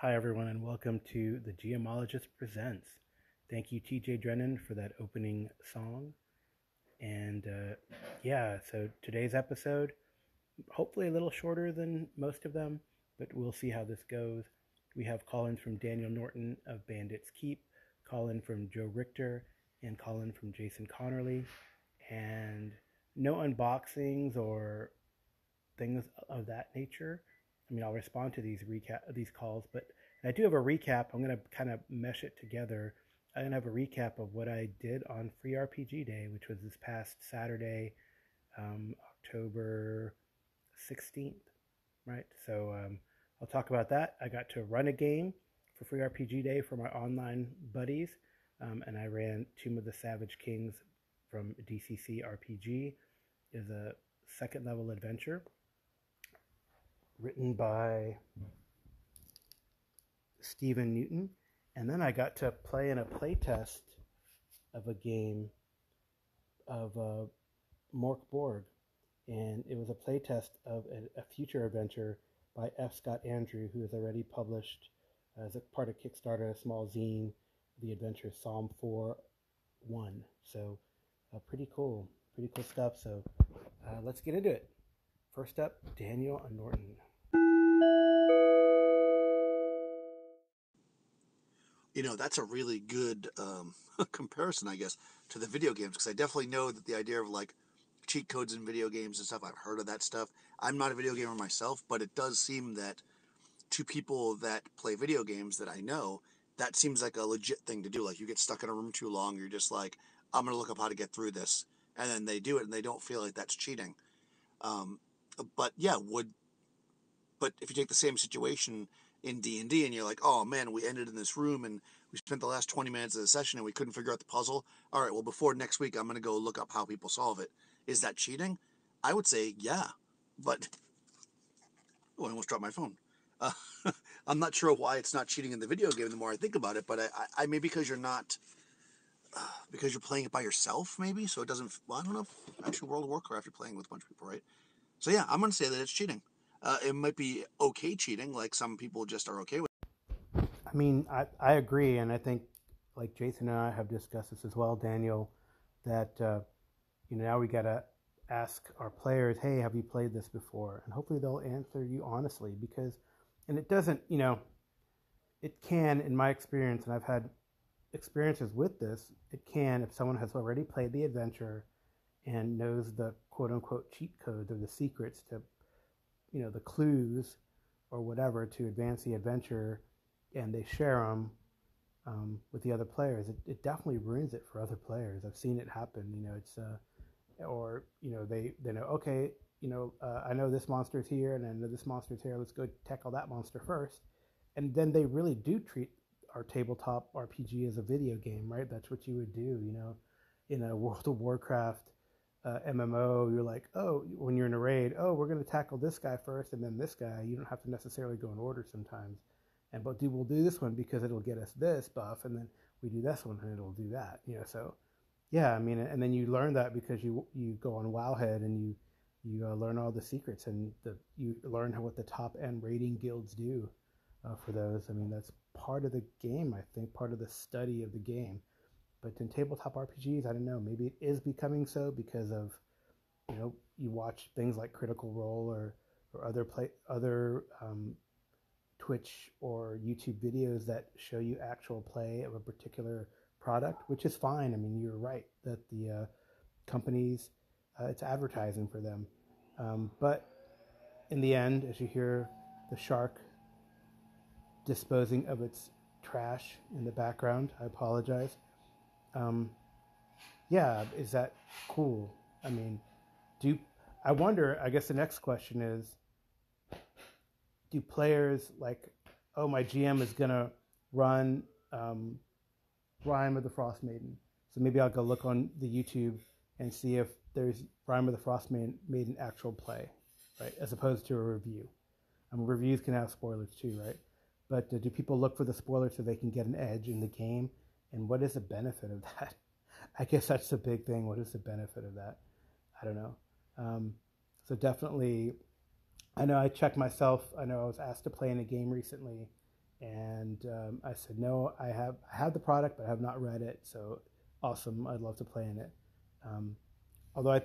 Hi, everyone, and welcome to The Geomologist Presents. Thank you, TJ Drennan, for that opening song. And so today's episode, hopefully a little shorter than most of them, but we'll see how this goes. We have call-ins from Daniel Norton of Bandits Keep, call-in from Joe Richter, and call-in from Jason Connerly. And no unboxings or things of that nature. I mean, I'll respond to these calls, but I do have a recap. I'm going to kind of mesh it together. I'm going to have a recap of what I did on Free RPG Day, which was this past Saturday, October 16th, right? So I'll talk about that. I got to run a game for Free RPG Day for my online buddies, and I ran Tomb of the Savage Kings from DCC RPG. It is a second level adventure written by Stephen Newton. And then I got to play in a playtest of a game of Mork Borg. And it was a playtest of a future adventure by F. Scott Andrew, who has already published as a part of Kickstarter a small zine, the adventure Psalm 4-1. So pretty cool stuff. So let's get into it. First up, Daniel Norton. You know, that's a really good comparison, I guess, to the video games, because I definitely know that the idea of like cheat codes in video games and stuff, I've heard of that stuff. I'm not a video gamer myself, but it does seem that to people that play video games that I know, that seems like a legit thing to do. Like, you get stuck in a room too long, you're just like, I'm going to look up how to get through this. And then they do it and they don't feel like that's cheating. Um, but yeah, but if you take the same situation in D&D and you're like, oh man, we ended in this room and we spent the last 20 minutes of the session and we couldn't figure out the puzzle. All right, well, before next week, I'm going to go look up how people solve it. Is that cheating? I would say, yeah. But, oh, I almost dropped my phone. Uh, I'm not sure why it's not cheating in the video game the more I think about it, but I maybe because you're not, because you're playing it by yourself, maybe, so it doesn't, well, I don't know. Actually, World of Warcraft, you're playing with a bunch of people, right? So yeah, I'm going to say that it's cheating. It might be okay cheating, like some people just are okay with. I mean, I agree, and I think, like Jason and I have discussed this as well, Daniel, that now we gotta ask our players, hey, have you played this before? And hopefully they'll answer you honestly, because, and it doesn't, it can, in my experience, and I've had experiences with this, it can, if someone has already played the adventure and knows the quote unquote cheat codes or the secrets to, the clues or whatever to advance the adventure, and they share them with the other players, it definitely ruins it for other players. I've seen it happen. It's or they know, okay, I know this monster's here and I know this monster's here. Let's go tackle that monster first, and then they really do treat our tabletop RPG as a video game, right? That's what you would do, in a World of Warcraft MMO. You're like, oh, when you're in a raid, oh, we're going to tackle this guy first and then this guy. You don't have to necessarily go in order sometimes. But we'll do this one because it'll get us this buff, and then we do this one and it'll do that. So yeah, I mean, and then you learn that because you go on Wowhead and you learn all the secrets, and you learn what the top end raiding guilds do for those. I mean, that's part of the game. I think part of the study of the game. But in tabletop RPGs, I don't know. Maybe it is becoming so because of you watch things like Critical Role or other Twitch or YouTube videos that show you actual play of a particular product, which is fine. I mean, you're right that the companies, it's advertising for them. But in the end, as you hear the shark disposing of its trash in the background, I apologize. Yeah, is that cool? I mean, I wonder, I guess the next question is, do players like, oh, my GM is going to run Rime of the Frost Maiden. So maybe I'll go look on the YouTube and see if there's Rime of the Frost Maiden actual play, right? As opposed to a review. Reviews can have spoilers too, right? But do people look for the spoilers so they can get an edge in the game? And what is the benefit of that? I guess that's the big thing. What is the benefit of that? I don't know. So definitely, I know I checked myself. I know I was asked to play in a game recently, And I said, no, I have the product, but I have not read it. So awesome. I'd love to play in it. Although I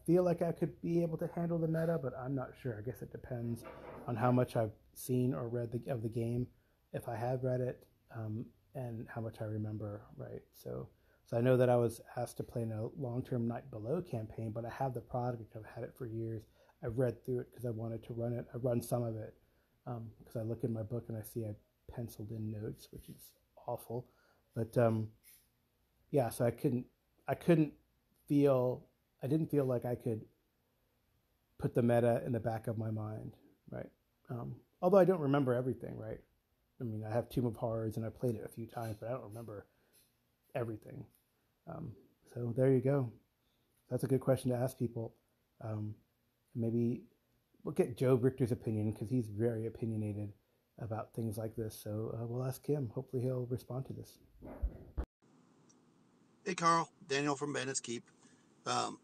feel like I could be able to handle the meta, but I'm not sure. I guess it depends on how much I've seen or read of the game, if I have read it, and how much I remember, right? So I know that I was asked to play in a long-term Night Below campaign, but I have the product. I've had it for years. I've read through it because I wanted to run it. I run some of it because I look in my book and I see I penciled in notes, which is awful. But yeah, so I didn't feel like I could put the meta in the back of my mind, right? Although I don't remember everything, right? I mean, I have Tomb of Horrors and I played it a few times, but I don't remember everything. So there you go. That's a good question to ask people. Maybe we'll get Joe Richter's opinion because he's very opinionated about things like this. So we'll ask him. Hopefully he'll respond to this. Hey, Carl. Daniel from Bandits Keep. To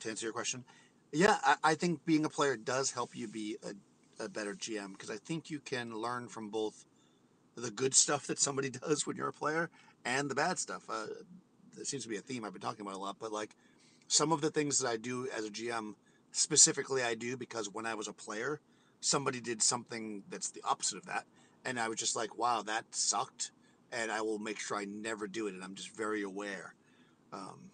answer your question, yeah, I think being a player does help you be a better GM because I think you can learn from both the good stuff that somebody does when you're a player and the bad stuff. It seems to be a theme I've been talking about a lot, but like some of the things that I do as a GM, specifically I do because when I was a player, somebody did something that's the opposite of that. And I was just like, wow, that sucked. And I will make sure I never do it. And I'm just very aware. Um,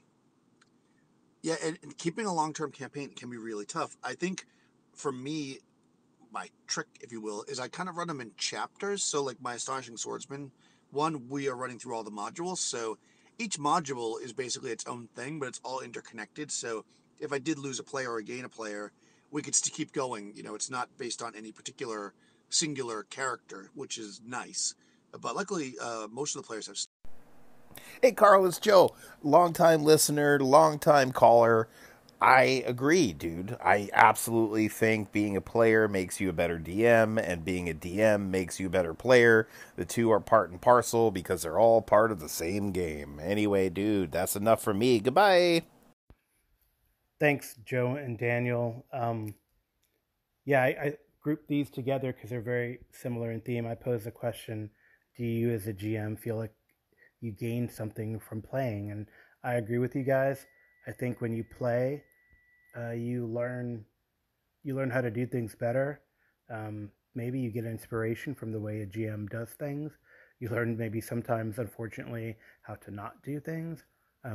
yeah, and keeping a long-term campaign can be really tough. I think for me, my trick, if you will, is I kind of run them in chapters. So like my Astonishing Swordsman one, we are running through all the modules. So each module is basically its own thing, but it's all interconnected. So if I did lose a player or gain a player, we could still keep going. You know, it's not based on any particular singular character, which is nice. But luckily, most of the players have. Hey, Carl, it's Joe. Long-time listener, long-time caller. I agree, dude. I absolutely think being a player makes you a better DM, and being a DM makes you a better player. The two are part and parcel because they're all part of the same game. Anyway, dude, that's enough for me. Goodbye. Thanks, Joe and Daniel. Yeah, I grouped these together because they're very similar in theme. I posed the question, do you as a GM feel like you gain something from playing? And I agree with you guys. I think when you play, you learn how to do things better. Maybe you get inspiration from the way a GM does things. You learn maybe sometimes, unfortunately, how to not do things,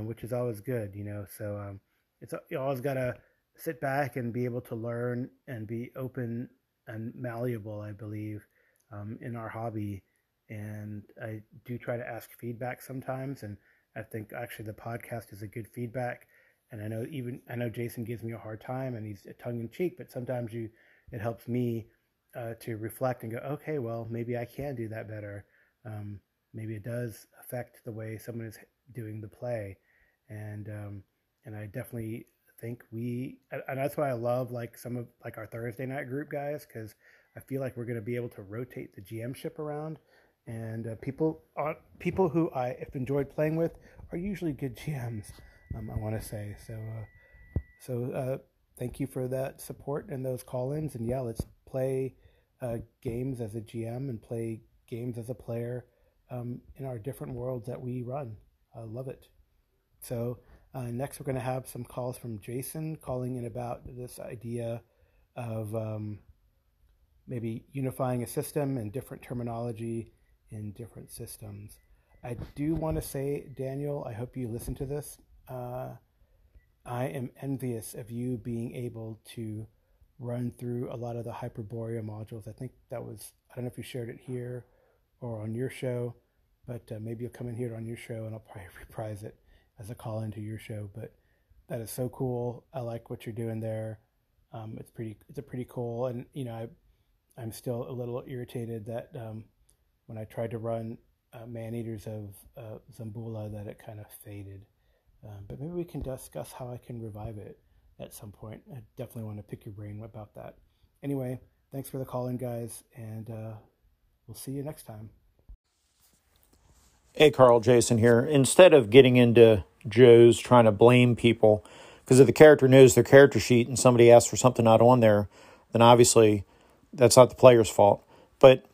which is always good, you know. So you always got to sit back and be able to learn and be open and malleable, I believe, in our hobby. And I do try to ask feedback sometimes, and I think actually the podcast is a good feedback. And I know Jason gives me a hard time, and he's tongue in cheek, but sometimes it helps me to reflect and go, okay, well, maybe I can do that better. Maybe it does affect the way someone is doing the play, and I definitely think and that's why I love like some of like our Thursday night group guys, because I feel like we're going to be able to rotate the GM ship around. And people who I have enjoyed playing with are usually good GMs. I want to say so. Thank you for that support and those call-ins. And yeah, let's play games as a GM and play games as a player in our different worlds that we run. I love it. So next, we're going to have some calls from Jason calling in about this idea of maybe unifying a system and different terminology in different systems. I do want to say, Daniel, I hope you listen to this. I am envious of you being able to run through a lot of the Hyperborea modules. I think I don't know if you shared it here or on your show, but maybe you'll come in here on your show and I'll probably reprise it as a call into your show. But that is so cool. I like what you're doing there. It's pretty cool. And, you know, I'm still a little irritated that when I tried to run Man-Eaters of Zambula that it kind of faded. But maybe we can discuss how I can revive it at some point. I definitely want to pick your brain about that. Anyway, thanks for the call-in, guys, and we'll see you next time. Hey, Carl, Jason here. Instead of getting into Joe's trying to blame people, because if the character knows their character sheet and somebody asks for something not on there, then obviously that's not the player's fault. But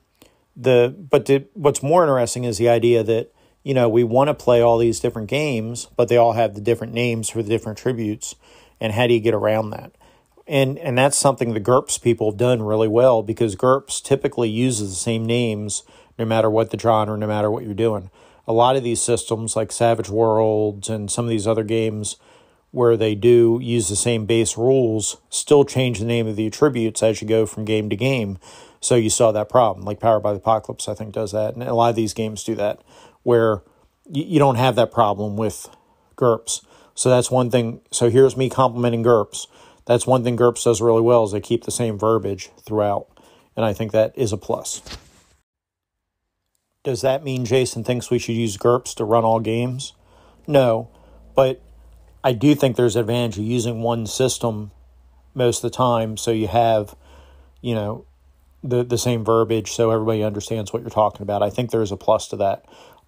What's more interesting is the idea that, we want to play all these different games, but they all have the different names for the different tributes. And how do you get around that? And that's something the GURPS people have done really well, because GURPS typically uses the same names no matter what the genre, no matter what you're doing. A lot of these systems, like Savage Worlds and some of these other games where they do use the same base rules, still change the name of the attributes as you go from game to game. So you saw that problem. Like Powered by the Apocalypse, I think, does that. And a lot of these games do that, where you don't have that problem with GURPS. So that's one thing. So here's me complimenting GURPS. That's one thing GURPS does really well, is they keep the same verbiage throughout. And I think that is a plus. Does that mean Jason thinks we should use GURPS to run all games? No, but I do think there's an advantage of using one system most of the time, so you have, the same verbiage, so everybody understands what you're talking about. I think there's a plus to that.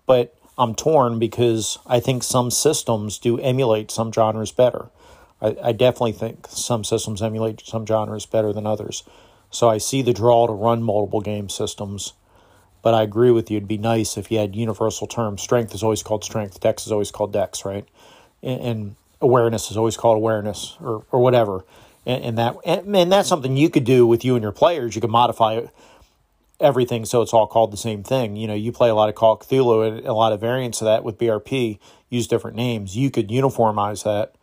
But I'm torn, because I think some systems do emulate some genres better. I definitely think some systems emulate some genres better than others. So I see the draw to run multiple game systems. But I agree with you. It'd be nice if you had universal terms. Strength is always called strength. Dex is always called dex, right? And awareness is always called awareness, or whatever. And that's something you could do with you and your players. You could modify everything so it's all called the same thing. You play a lot of Call of Cthulhu, and a lot of variants of that with BRP use different names. You could uniformize that.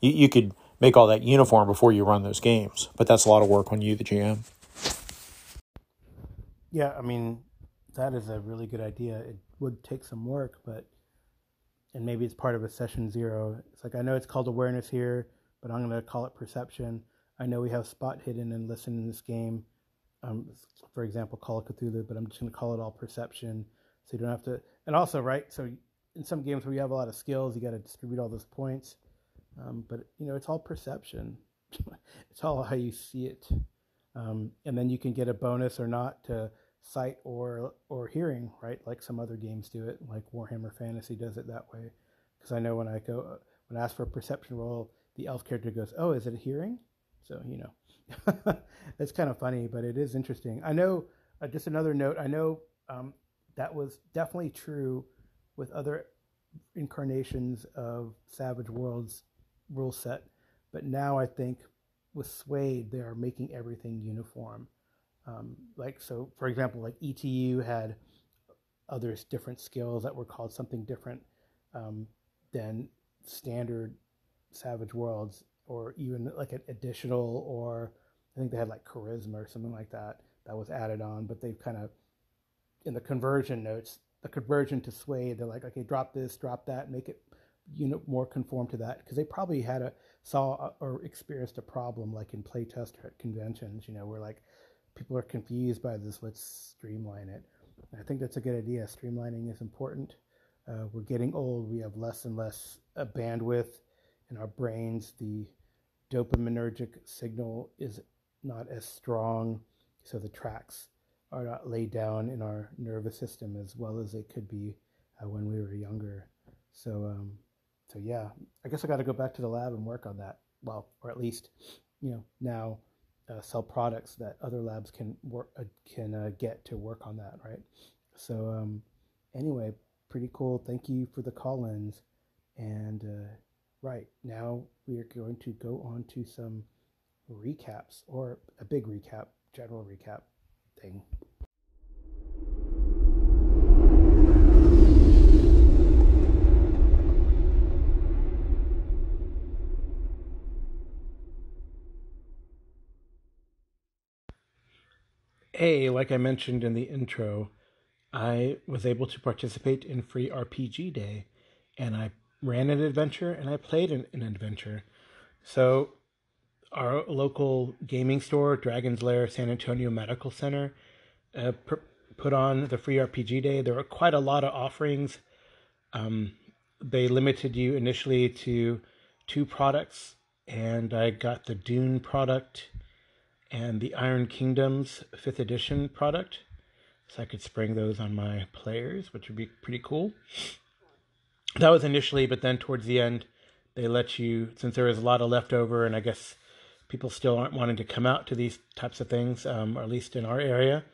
You could make all that uniform before you run those games. But that's a lot of work on you, the GM. Yeah, I mean, that is a really good idea. It would take some work, and maybe it's part of a session 0. It's like, I know it's called awareness here, but I'm going to call it perception. I know we have spot hidden and listen in this game. For example, Call of Cthulhu, but I'm just going to call it all perception. So you don't have to, and also, right, so in some games where you have a lot of skills, you got to distribute all those points. But, it's all perception. It's all how you see it. And then you can get a bonus or not to sight or hearing, right? Like some other games do it, like Warhammer Fantasy does it that way. Because I know when I ask for a perception roll, the elf character goes, "Oh, is it hearing?" So, it's kind of funny, but it is interesting. I know, just another note, I know that was definitely true with other incarnations of Savage Worlds rule set. But now I think with Suede, they are making everything uniform. So for example, like ETU had other different skills that were called something different than standard Savage Worlds, or even like an additional, or I think they had like charisma or something like that was added on. But they've kind of, in the conversion notes, the conversion to Suede, they're like, okay, drop this, drop that, make it more conform to that, because they probably saw or experienced a problem like in playtest or at conventions, where like people are confused by this, let's streamline it. And I think that's a good idea. Streamlining is important. We're getting old. We have less and less bandwidth in our brains. The dopaminergic signal is not as strong, so the tracks are not laid down in our nervous system as well as they could be when we were younger. So yeah, I guess I got to go back to the lab and work on that. Well, or at least, now sell products that other labs can get to work on that, right? So anyway, pretty cool. Thank you for the call-ins. And right now we are going to go on to some recaps, or a big recap, general recap thing. Hey, like I mentioned in the intro, I was able to participate in Free RPG Day, and I ran an adventure and I played an adventure. So our local gaming store, Dragon's Lair San Antonio Medical Center, put on the Free RPG Day. There were quite a lot of offerings. They limited you initially to 2 products, and I got the Dune product and the Iron Kingdoms 5th edition product. So I could spring those on my players, which would be pretty cool. That was initially, but then towards the end, they let you, since there was a lot of leftover, and I guess people still aren't wanting to come out to these types of things, or at least in our area,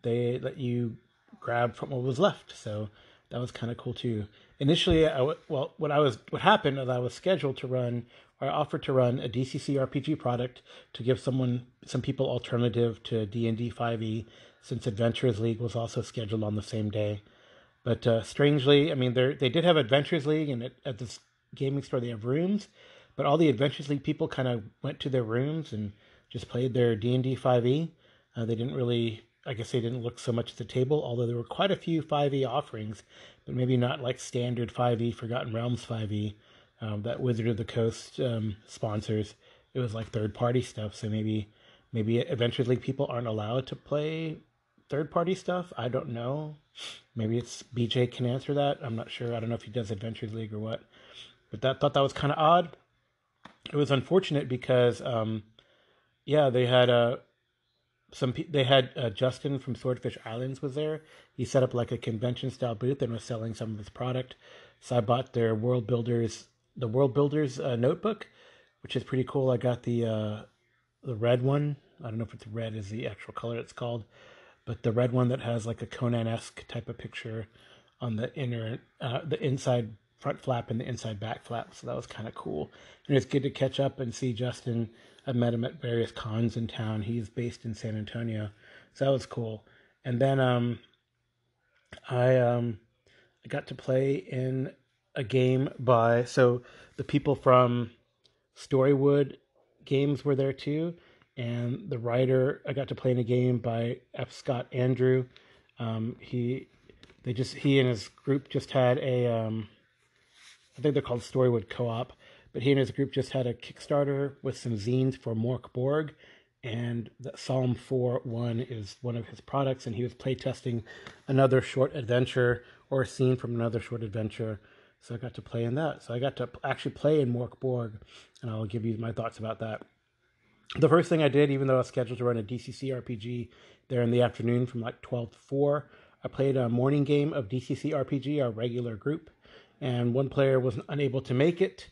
they let you grab from what was left. So that was kind of cool too. Initially, what happened is I was scheduled to run, or I offered to run a DCC RPG product to give some people alternative to D&D 5e, since Adventurers League was also scheduled on the same day. But strangely, I mean, they did have Adventures League, and at this gaming store they have rooms, but all the Adventures League people kind of went to their rooms and just played their D&D 5e. They didn't really, I guess they didn't look so much at the table, although there were quite a few 5e offerings, but maybe not like standard 5e, Forgotten Realms 5e, that Wizard of the Coast sponsors. It was like third-party stuff, so maybe Adventures League people aren't allowed to play third-party stuff. I don't know. Maybe it's BJ can answer that. I'm not sure. I don't know if he does Adventures League or what. But thought that was kind of odd. It was unfortunate because, they had Justin from Swordfish Islands was there. He set up like a convention-style booth and was selling some of his product. So I bought their the World Builders notebook, which is pretty cool. I got the red one. I don't know if it's red is the actual color it's called, but the red one that has like a Conan-esque type of picture on the the inside front flap and the inside back flap. So that was kind of cool. And it's good to catch up and see Justin. I've met him at various cons in town. He's based in San Antonio. So that was cool. And then I got to play in a game so the people from Storywood Games were there too. And the writer, I got to play in a game by F. Scott Andrew. He and his group just had I think they're called Storywood Co-op, but he and his group just had a Kickstarter with some zines for Mork Borg, and the Psalm 4:1 is one of his products, and he was playtesting another short adventure or a scene from another short adventure, so I got to play in that. So I got to actually play in Mork Borg, and I'll give you my thoughts about that. The first thing I did, even though I was scheduled to run a DCC RPG there in the afternoon from like 12 to 4, I played a morning game of DCC RPG, our regular group, and one player was unable to make it,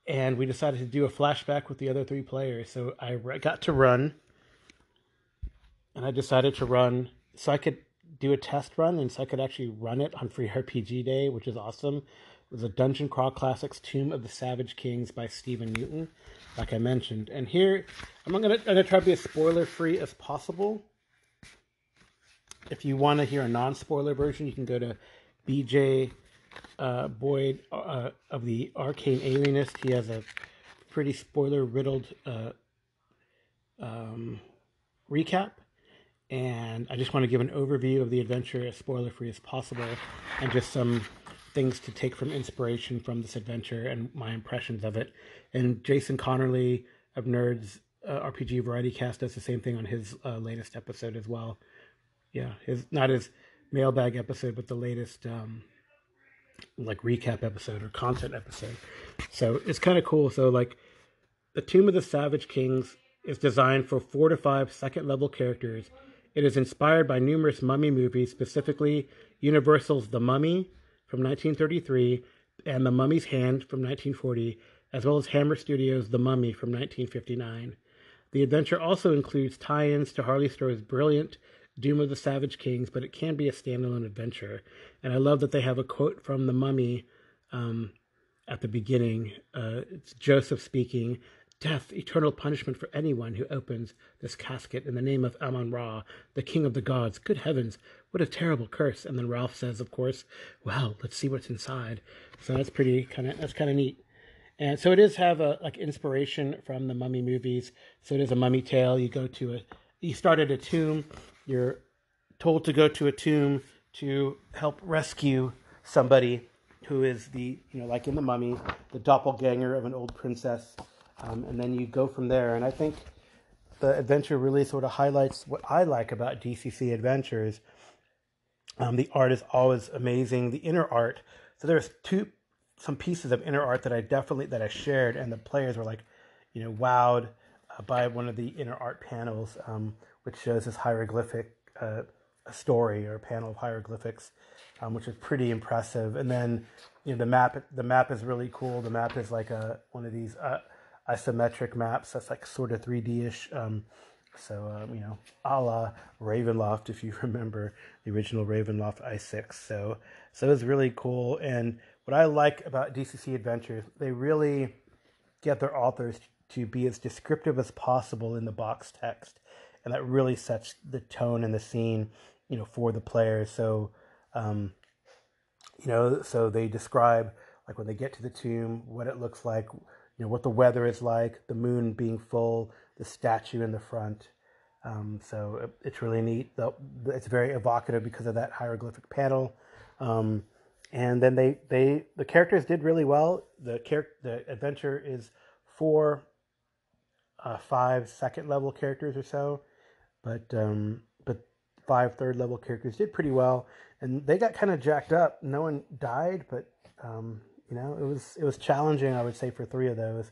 and we decided to do a flashback with the other 3 players. So I got to run, and I decided to run so I could do a test run, and so I could actually run it on Free RPG Day, which is awesome. It was a Dungeon Crawl Classics Tomb of the Savage Kings by Stephen Newton, like I mentioned. And here, I'm gonna try to be as spoiler-free as possible. If you want to hear a non-spoiler version, you can go to BJ Boyd of the Arcane Alienist. He has a pretty spoiler-riddled recap, and I just want to give an overview of the adventure as spoiler-free as possible, and just some things to take from inspiration from this adventure and my impressions of it. And Jason Connerly of Nerds RPG Variety Cast does the same thing on his latest episode as well. Yeah, not his mailbag episode, but the latest like recap episode or content episode. So it's kind of cool. So like the Tomb of the Savage Kings is designed for 4 to 5 second level characters. It is inspired by numerous mummy movies, specifically Universal's The Mummy from 1933 and The Mummy's Hand from 1940, as well as Hammer Studios' The Mummy from 1959. The adventure also includes tie-ins to Harley Store's brilliant Doom of the Savage Kings, but it can be a standalone adventure. And I love that they have a quote from The Mummy at the beginning. It's Joseph speaking, "Death, eternal punishment for anyone who opens this casket in the name of Amun-Ra, the king of the gods. Good heavens, what a terrible curse." And then Ralph says, of course, "Well, let's see what's inside." So that's kind of neat. And so it is have a like inspiration from the Mummy movies. So it is a mummy tale. You start at a tomb. You're told to go to a tomb to help rescue somebody who is like in The Mummy, the doppelganger of an old princess. And then you go from there. And I think the adventure really sort of highlights what I like about DCC Adventures. The art is always amazing. The inner art. So there's some pieces of inner art that I shared, and the players were like, wowed by one of the inner art panels, which shows this hieroglyphic story or a panel of hieroglyphics, which is pretty impressive. And then the map is really cool. The map is like one of these isometric maps that's like sort of 3D-ish, So, a la Ravenloft, if you remember the original Ravenloft i6. So it was really cool. And what I like about DCC Adventures, they really get their authors to be as descriptive as possible in the box text. And that really sets the tone and the scene, for the players. So, so they describe, like, when they get to the tomb, what it looks like, what the weather is like, the moon being full, the statue in the front. So it's really neat. It's very evocative because of that hieroglyphic panel. And then the characters did really well. The adventure is 4, 5 second level characters or so, but 5 third level characters did pretty well, and they got kind of jacked up. No one died, but it was challenging, I would say, for 3 of those.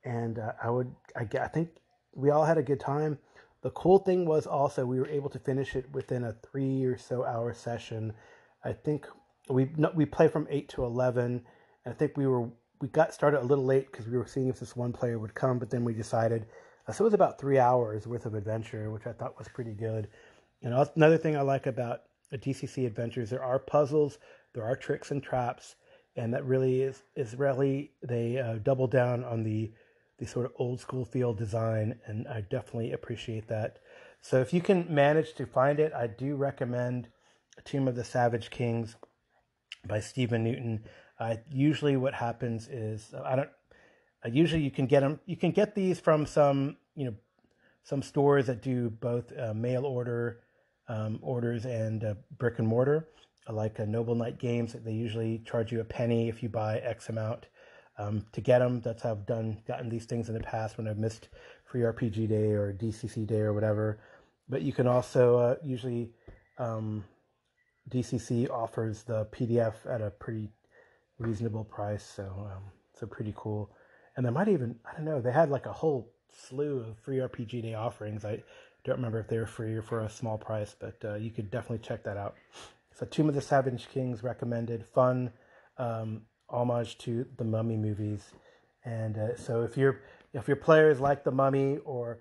And I think we all had a good time. The cool thing was also we were able to finish it within a 3 or so hour session. I think we play from 8 to 11, and I think we got started a little late because we were seeing if this one player would come, but then we decided. So it was about 3 hours worth of adventure, which I thought was pretty good. And another thing I like about the DCC Adventures, there are puzzles, there are tricks and traps, and that really is really, they double down on the sort of old school feel design, and I definitely appreciate that. So if you can manage to find it, I do recommend Tomb of the Savage Kings by Stephen Newton. Usually what happens is, usually you can get them. You can get these from some stores that do both mail orders and brick and mortar, like Noble Knight Games. They usually charge you a penny if you buy X amount to get them. That's how I've gotten these things in the past when I've missed Free RPG Day or DCC Day or whatever. But you can also usually DCC offers the PDF at a pretty reasonable price, so pretty cool. And they might even, I don't know, they had like a whole slew of Free RPG Day offerings. I don't remember if they were free or for a small price, but you could definitely check that out. So Tomb of the Savage Kings recommended. Fun homage to the Mummy movies. And so if your players like the Mummy or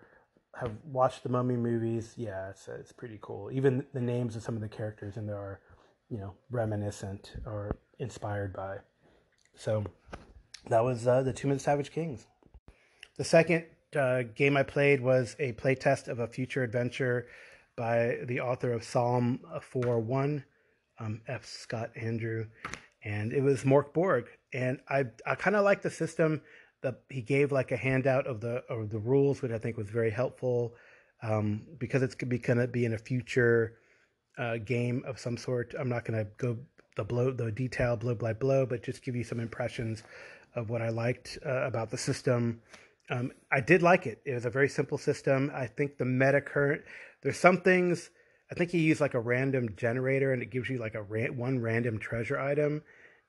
have watched the Mummy movies, yeah, it's pretty cool. Even the names of some of the characters in there are, reminiscent or inspired by. So that was the Tomb of the Savage Kings. The second game I played was a playtest of a future adventure by the author of Psalm 4:1, F. Scott Andrew, and it was Mork Borg. And I kind of like the system that he gave, like a handout of the rules, which I think was very helpful, because it's going to be in a future game of some sort. I'm not going to go the detail blow by blow, but just give you some impressions of what I liked about the system. I did like it. It was a very simple system. I think the meta current, there's some things, I think he used like a random generator and it gives you like one random treasure item.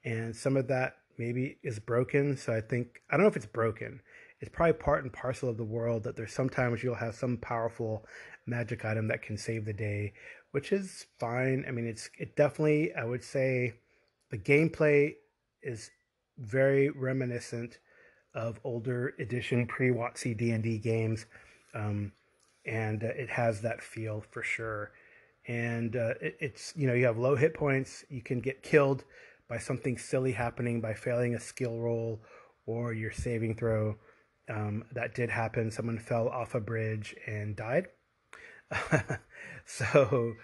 And some of that maybe is broken. So I don't know if it's broken. It's probably part and parcel of the world that there's sometimes you'll have some powerful magic item that can save the day, which is fine. I mean, it definitely, I would say the gameplay is very reminiscent of older edition pre-WotC D&D games, and it has that feel for sure. And it's you have low hit points. You can get killed by something silly happening by failing a skill roll or your saving throw. That did happen. Someone fell off a bridge and died. So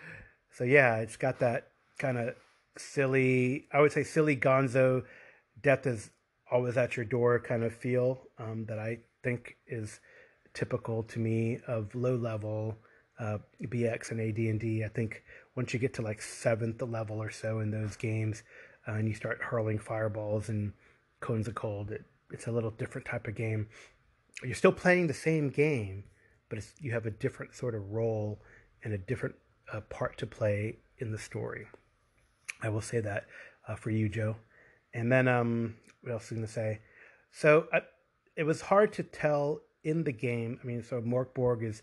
yeah, it's got that kind of silly, I would say silly gonzo, death is always at your door kind of feel, that I think is typical to me of low level BX and AD&D. I think once you get to like 7th level or so in those games, and you start hurling fireballs and cones of cold, it's a little different type of game. You're still playing the same game, but you have a different sort of role and a different part to play in the story. I will say that for you, Joe. And then what else was I going to say? So it was hard to tell in the game. I mean, so Mork Borg is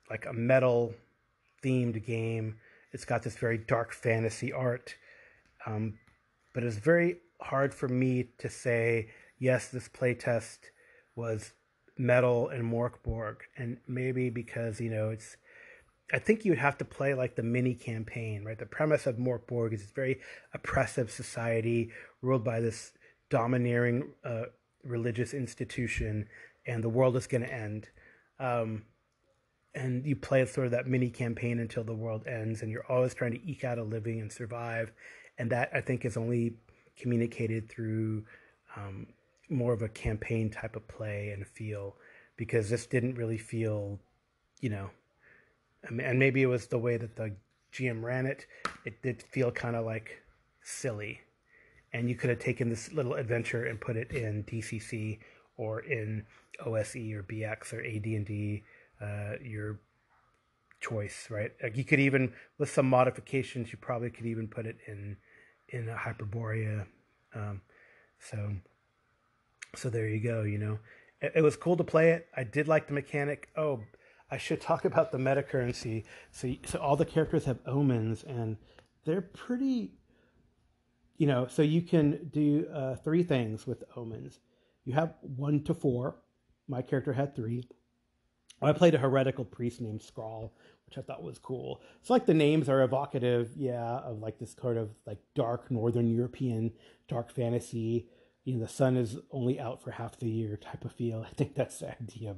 like a metal themed game. It's got this very dark fantasy art, but it's very hard for me to say, yes, this playtest was Metal and Morkborg, and maybe because it's. I think you'd have to play like the mini campaign, right? The premise of Morkborg is it's a very oppressive society ruled by this domineering religious institution, and the world is going to end. Um, and you play sort of that mini campaign until the world ends, and you're always trying to eke out a living and survive. And that I think is only communicated through um, more of a campaign type of play and feel, because this didn't really feel, you know, and maybe it was the way that the GM ran it. It did feel kind of like silly, and you could have taken this little adventure and put it in DCC or in OSE or BX or AD&D, your choice, right? Like you could even, with some modifications, you probably could even put it in a Hyperborea. Um, so so there you go. It was cool to play it. I did like the mechanic. Oh, I should talk about the meta currency. So all the characters have omens, and they're pretty. So you can do three things with omens. You have 1 to 4. My character had 3. I played a heretical priest named Skrull, which I thought was cool. So like the names are evocative, of like this kind of like dark Northern European dark fantasy. The sun is only out for half the year type of feel. I think that's the idea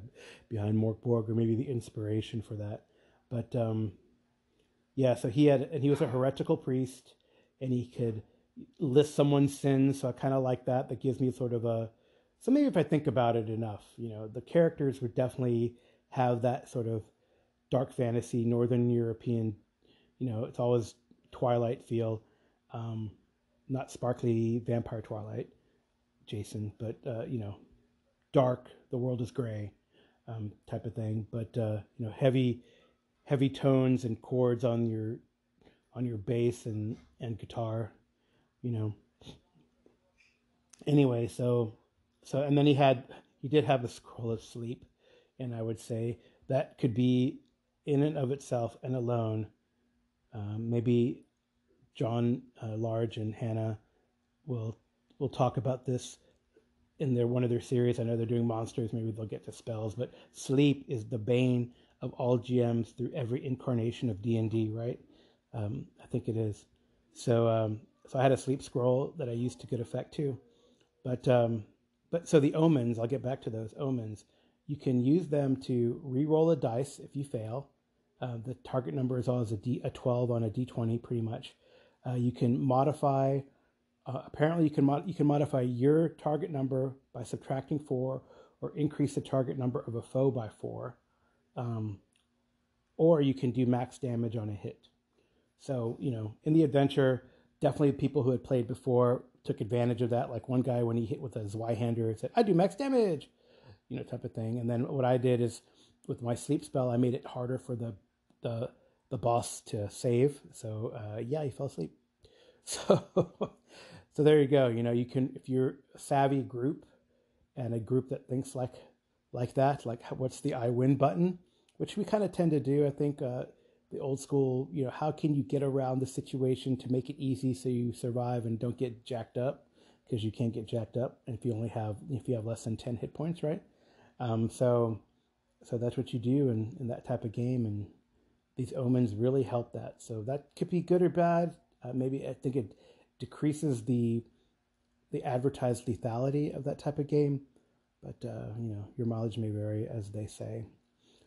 behind Morkborg, or maybe the inspiration for that. But so he was a heretical priest, and he could list someone's sins. So I kind of like that. That gives me sort of so maybe if I think about it enough, the characters would definitely have that sort of dark fantasy, Northern European, it's always Twilight feel, not sparkly vampire Twilight, Jason, but, dark, the world is gray, type of thing. But, heavy tones and chords on your bass and guitar, Anyway, so, and then he did have the Scroll of Sleep, and I would say that could be in and of itself and alone. Maybe John Large and Hannah will talk about this in one of their series. I know they're doing monsters. Maybe they'll get to spells, but sleep is the bane of all GMs through every incarnation of D&D, right? I think it is. So I had a sleep scroll that I used to good effect too. But so the omens, I'll get back to those omens. You can use them to re-roll a dice if you fail. The target number is always a 12 on a D20, pretty much. You can modify. Apparently, you can modify your target number by subtracting 4, or increase the target number of a foe by 4, or you can do max damage on a hit. So in the adventure, definitely people who had played before took advantage of that. Like one guy, when he hit with a Zweihander, said, "I do max damage," type of thing. And then what I did is, with my sleep spell, I made it harder for the boss to save. So he fell asleep. So so there you go. You can, if you're a savvy group and a group that thinks like that, like what's the I win button, which we kind of tend to do. I think the old school, how can you get around the situation to make it easy so you survive and don't get jacked up, because you can't get jacked up if you have less than 10 hit points, right? So that's what you do in that type of game, and these omens really help that. So that could be good or bad. Maybe I think it decreases the advertised lethality of that type of game, but your mileage may vary, as they say.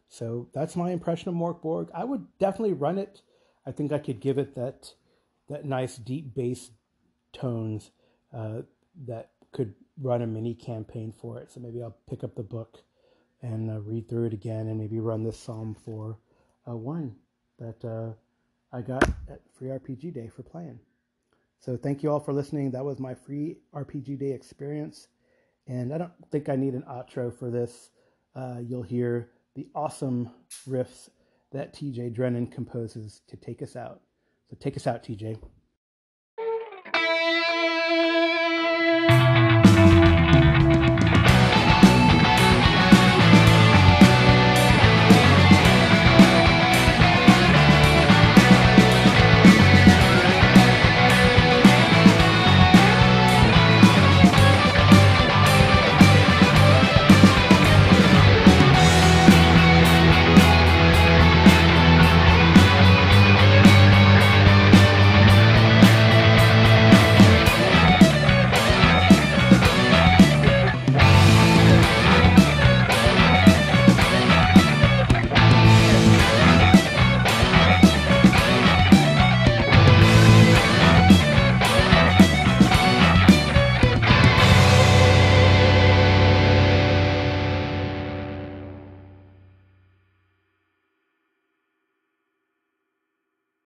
So that's my impression of Morkborg. I would definitely run it. I think I could give it that nice deep bass tones that could run a mini campaign for it. So maybe I'll pick up the book and read through it again, and maybe run this Psalm 4:1 that I got at Free RPG Day for playing. So thank you all for listening. That was my Free RPG Day experience, and I don't think I need an outro for this. You'll hear the awesome riffs that TJ Drennan composes to take us out. So take us out, TJ.